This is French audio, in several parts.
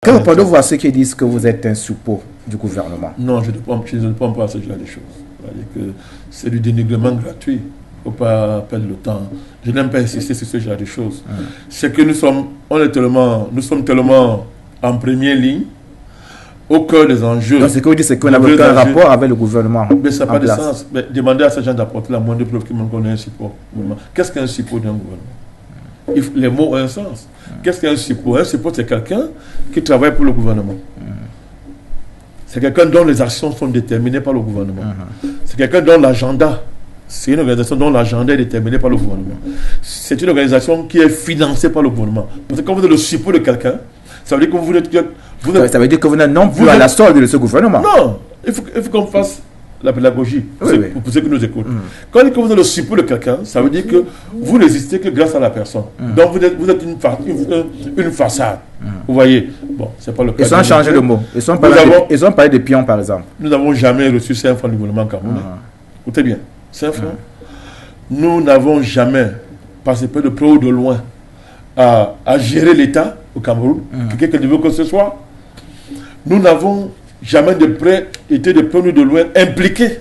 Que répondez-vous à ceux qui disent que vous êtes un suppôt du gouvernement? Non, je ne réponds pas à ce genre de choses. C'est-à-dire que c'est du dénigrement gratuit. Il ne faut pas perdre le temps. Je n'aime pas insister sur ce genre de choses. C'est que nous sommes tellement en première ligne, au cœur des enjeux. Donc, ce que vous dites, c'est qu'on n'a aucun rapport avec le gouvernement. Mais ça n'a pas de sens. Mais demandez à ces gens d'apporter la moindre preuve qu'ils m'ont connu un suppôt. Qu'est-ce qu'un suppôt d'un gouvernement? Les mots ont un sens. Qu'est-ce qu'un suppôt? Un suppôt, c'est quelqu'un qui travaille pour le gouvernement. C'est quelqu'un dont les actions sont déterminées par le gouvernement. C'est quelqu'un dont l'agenda, c'est une organisation dont l'agenda est déterminé par le gouvernement. C'est une organisation qui est financée par le gouvernement. Parce que quand vous êtes le suppôt de quelqu'un, ça veut dire que vous êtes... Ça veut dire que vous n'êtes non plus à la solde de ce gouvernement. Non, il faut qu'on fasse la pédagogie pour ceux qui nous écoutent. Quand vous êtes le suppôt de quelqu'un, ça veut dire que vous n'existez que grâce à la personne. Donc vous êtes une façade. Vous voyez, bon, c'est pas le cas. Ils ont changé de mot. Ils ont parlé de pions, par exemple. Nous n'avons jamais reçu 5 francs du gouvernement camerounais. Écoutez bien, 5 francs. Nous n'avons jamais participé de près ou de loin à gérer l'État au Cameroun, quelqu'un qui veut que ce soit. Nous n'avons jamais été de près ou de loin impliqués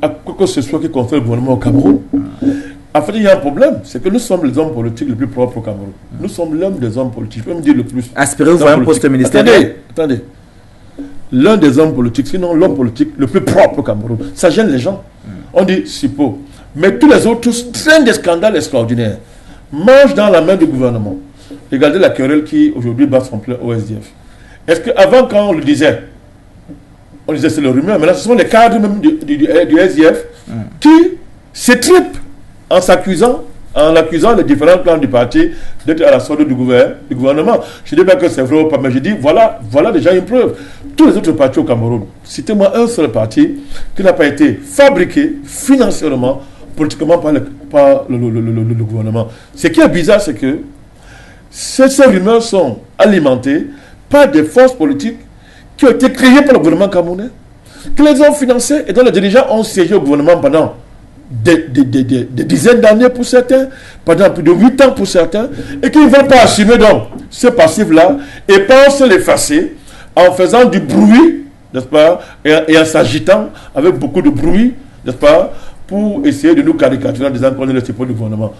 à quoi que ce soit qui concerne le gouvernement au Cameroun. En fait, il y a un problème, c'est que nous sommes les hommes politiques les plus propres au Cameroun. Nous sommes l'un des hommes politiques, je peux me dire le plus. Aspirez-vous à un poste ministériel? Attendez. L'un des hommes politiques, sinon l'homme politique le plus propre au Cameroun. Ça gêne les gens. On dit suppôt. Mais tous les autres traînent des scandales extraordinaires. Mangent dans la main du gouvernement. Regardez la querelle qui aujourd'hui bat son plein au SDF. Est-ce qu'avant, quand on le disait, on disait c'est le rumeur, maintenant ce sont les cadres même du SDF qui s'étripent en accusant les différents clans du parti d'être à la solde du gouvernement. Je dis bien que c'est vrai ou pas, mais je dis voilà déjà une preuve. Tous les autres partis au Cameroun, citez-moi un seul parti qui n'a pas été fabriqué financièrement, politiquement par le gouvernement. Ce qui est bizarre, c'est que ces rumeurs sont alimentées par des forces politiques qui ont été créées par le gouvernement camerounais, qui les ont financées et dont les dirigeants ont siégé au gouvernement pendant des dizaines d'années pour certains, pendant plus de 8 ans pour certains, et qui ne veulent pas assumer donc ce passif-là et pensent l'effacer en faisant du bruit, n'est-ce pas, et en s'agitant avec beaucoup de bruit, n'est-ce pas, pour essayer de nous caricaturer en disant qu'on est le support du gouvernement.